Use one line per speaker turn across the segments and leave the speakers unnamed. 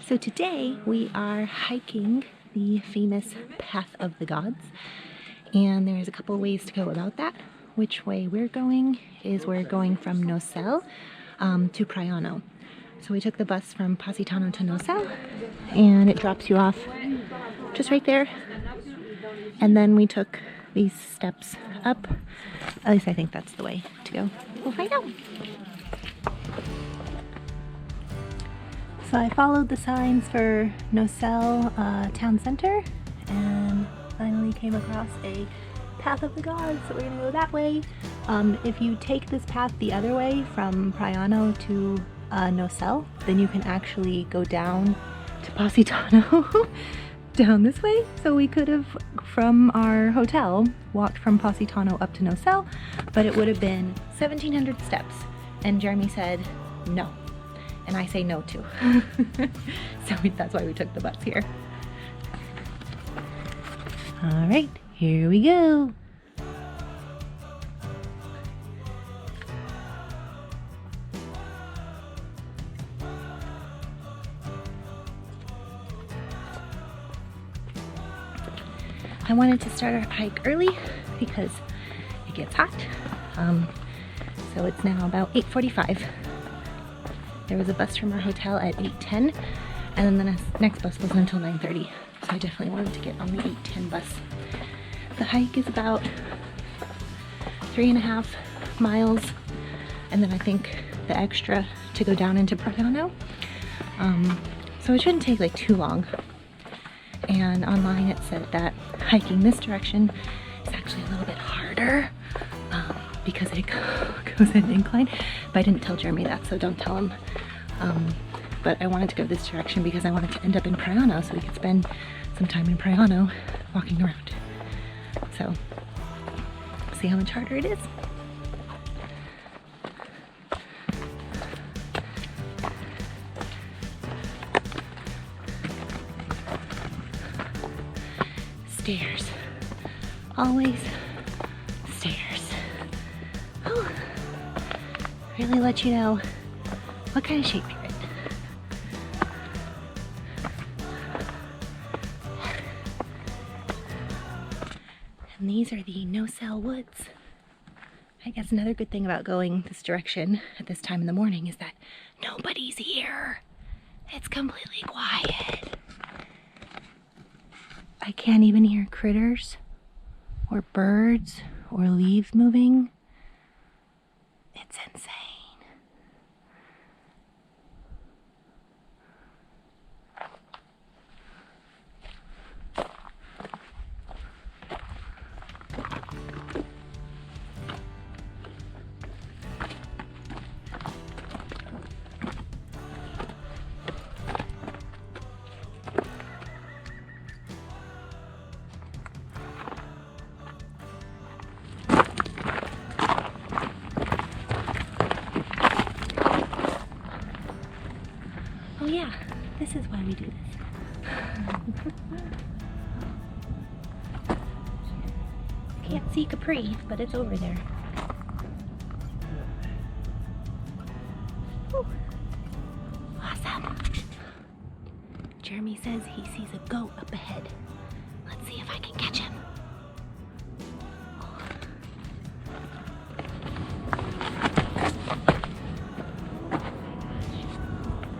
So today we are hiking the famous Path of the Gods, and there's a couple ways to go about that. Which way we're going is we're going from Nocelle to Praiano. So we took the bus from Positano to Nocelle, and it drops you off just right there. And then we took these steps up. At least I think that's the way to go. We'll find out. So I followed the signs for Nocelle town center and finally came across a Path of the Gods, so we're gonna go that way. If you take this path the other way from Praiano to Nocelle, then you can actually go down to Positano down this way. So we could have, from our hotel, walked from Positano up to Nocelle, but it would have been 1,700 steps. And Jeremy said no. And I say no too. So that's why we took the bus here. All right, here we go. I wanted to start our hike early because it gets hot. So it's now about 8:45. There was a bus from our hotel at 8:10, and then the next bus wasn't until 9:30. So I definitely wanted to get on the 8:10 bus. The hike is about 3.5 miles, and then I think the extra to go down into Praiano. So it shouldn't take like too long. And online it said that hiking this direction is actually a little bit harder because it goes in an incline. But I didn't tell Jeremy that, so don't tell him. But I wanted to go this direction because I wanted to end up in Praiano so we could spend some time in Praiano walking around. So, see how much harder it is. Stairs. Always stairs. Oh, really let you know what kind of shape you're in. And these are the Nocelle woods. I guess another good thing about going this direction at this time in the morning is that nobody's here. It's completely quiet. I can't even hear critters or birds or leaves moving. It's insane. Oh yeah, this is why we do this. Can't see Capri, but it's over there. Whew. Awesome. Jeremy says he sees a goat up ahead. Let's see if I can catch him.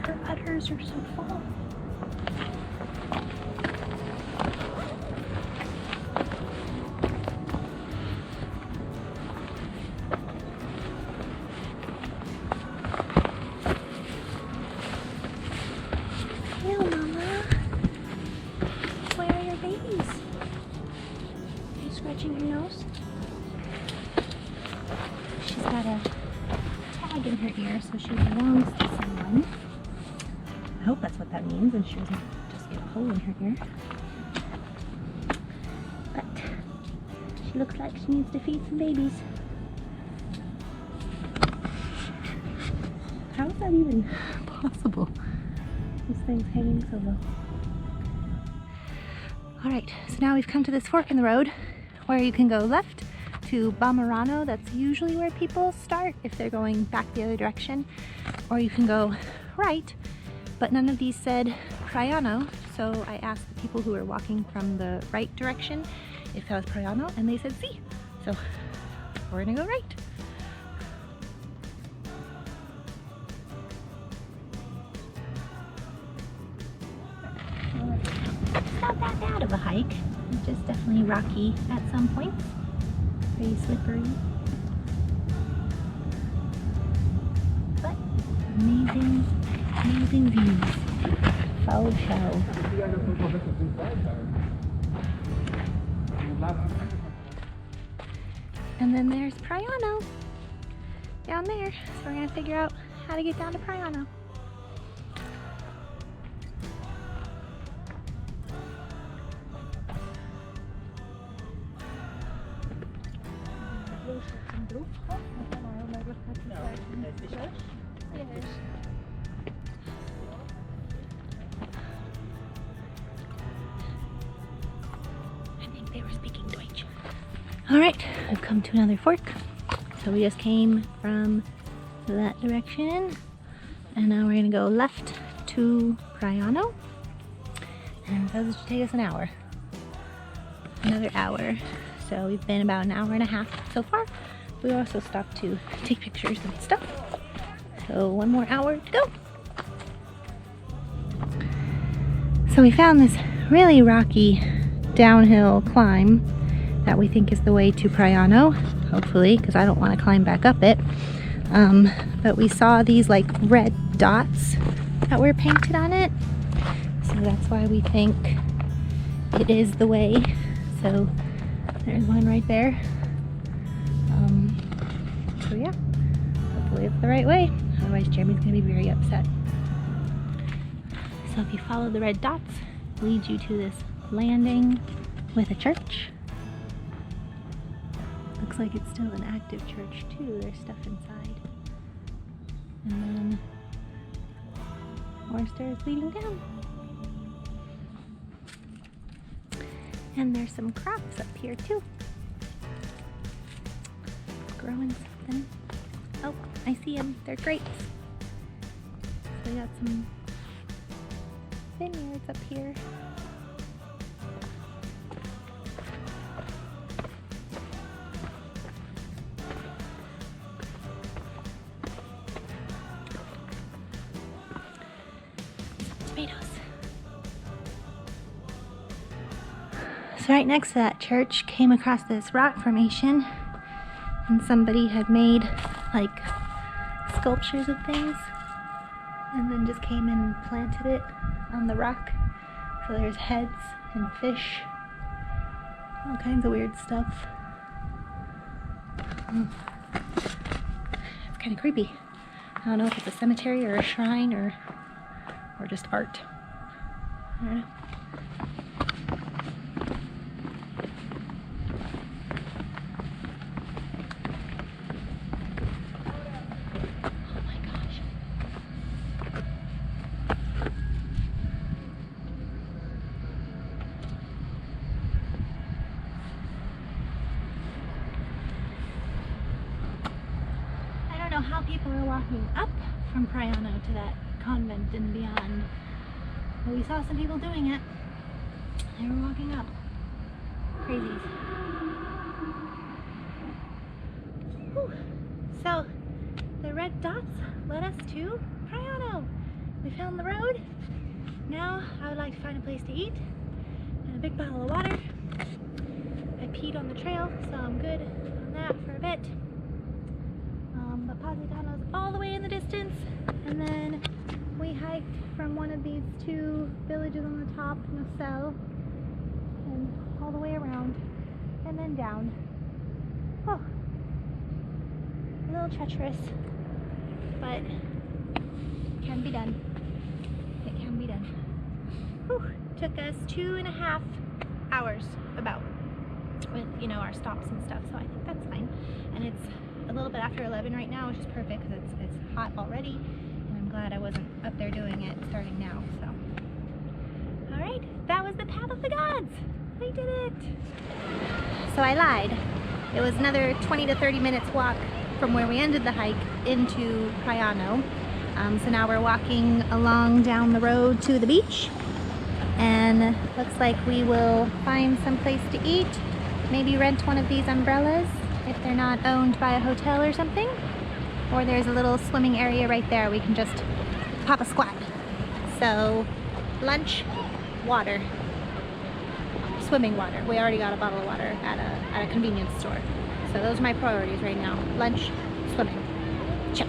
Her udders are so full. Hello, Mama. Where are your babies? Are you scratching your nose? She's got a tag in her ear, so she belongs to someone. I hope that's what that means, and she doesn't just get a hole in her ear. But she looks like she needs to feed some babies. How is that even possible? This thing's hanging so low. Alright, so now we've come to this fork in the road where you can go left to Praiano. That's usually where people start if they're going back the other direction. Or you can go right but none of these said Praiano, so I asked the people who were walking from the right direction if that was Praiano, and they said sí. So we're gonna go right. It's not that bad of a hike. It's just definitely rocky at some points. Pretty slippery. But amazing, amazing views. Foul show. And then there's Praiano down there. So we're gonna figure out how to get down to Praiano. I think they were speaking Deutsch. Alright, we've come to another fork. So we just came from that direction, and now we're gonna go left to Praiano. And it says it should take us an hour. Another hour. So we've been about an hour and a half so far. We also stopped to take pictures and stuff. So one more hour to go. So we found this really rocky downhill climb that we think is the way to Praiano, hopefully, because I don't want to climb back up it. But we saw these like red dots that were painted on it. So that's why we think it is the way. So there's one right there. So yeah, hopefully it's the right way. Otherwise Jeremy's gonna be very upset. So if you follow the red dots, it leads you to this landing with a church. Looks like it's still an active church too. There's stuff inside. And then more stairs leading down. And there's some crops up here too. Growing something. Oh, I see them. They're grapes. So we got some vineyards up here. Tomatoes. So right next to that church, came across this rock formation, and somebody had made like sculptures of things and then just came and planted it on the rock. So there's heads and fish, all kinds of weird stuff. It's kind of creepy. I don't know if it's a cemetery or a shrine or just art. I don't know. How people are walking up from Praiano to that convent and beyond. But we saw some people doing it. They were walking up. Crazies. Whew. So the red dots led us to Praiano. We found the road. Now I would like to find a place to eat and a big bottle of water. I peed on the trail, so I'm good on that for a bit. But Positano's all the way in the distance, and then we hiked from one of these two villages on the top, Nocelle, and all the way around, and then down. Oh, a little treacherous, but it can be done. It can be done. Whew. Took us 2.5 hours about, with, you know, our stops and stuff, so I think that's fine. And it's a little bit after 11 right now, which is perfect because it's hot already, and I'm glad I wasn't up there doing it starting now. So alright, that was the Path of the Gods. I did it. So I lied. It was another 20 to 30 minutes walk from where we ended the hike into Praiano. So now we're walking along down the road to the beach, and looks like we will find some place to eat. Maybe rent one of these umbrellas if they're not owned by a hotel or something. Or there's a little swimming area right there. We can just pop a squat. So lunch, water, swimming water. We already got a bottle of water at a convenience store. So those are my priorities right now. Lunch, swimming. Check.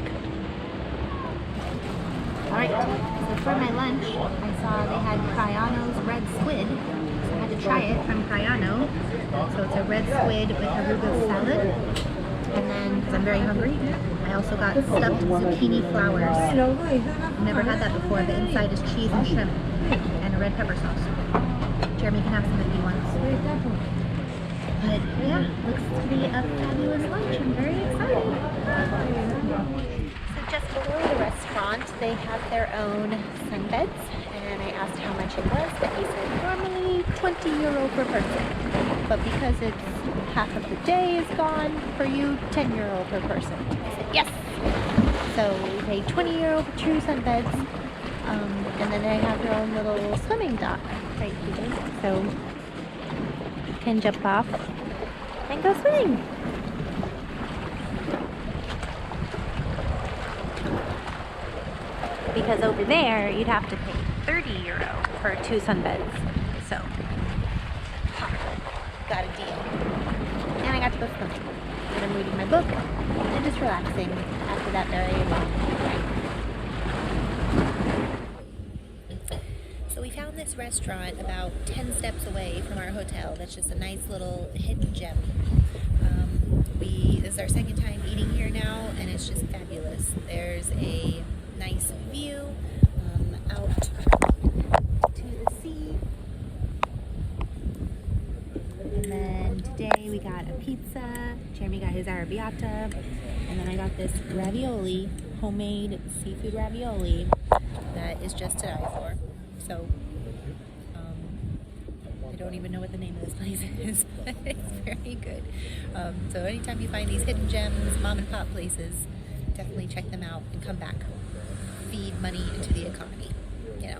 Alright, so for my lunch, I saw they had Praiano's red squid. So I had to try it from Praiano. So it's a red squid with arugula salad. And then, because I'm very hungry, I also got stuffed zucchini flowers. I've never had that before. The inside is cheese and shrimp and a red pepper sauce. Jeremy can have some if he wants. But yeah, looks to be a fabulous lunch. I'm very excited. So just below the restaurant, they have their own sunbeds, and I asked how much it was, but he said normally €20 per person. But because it's half of the day is gone for you, €10 per person. I said yes. So we paid €20 for 2 sunbeds, and then they have their own little swimming dock right here, so you can jump off and go swimming. Because over there you'd have to pay €30 for 2 sunbeds. So got a deal. And I got to go swimming. And I'm reading my book and just relaxing after that very long ride. So we found this restaurant about 10 steps away from our hotel. That's just a nice little hidden gem. This is our second time eating here now, and it's just fabulous. There's a nice view out to the sea. And then today we got a pizza. Jeremy got his arrabbiata. And then I got this ravioli, homemade seafood ravioli that is just to die for. So, I don't even know what the name of this place is, but it's very good. So anytime you find these hidden gems, mom and pop places, definitely check them out and come back. Feed money into the economy, you know.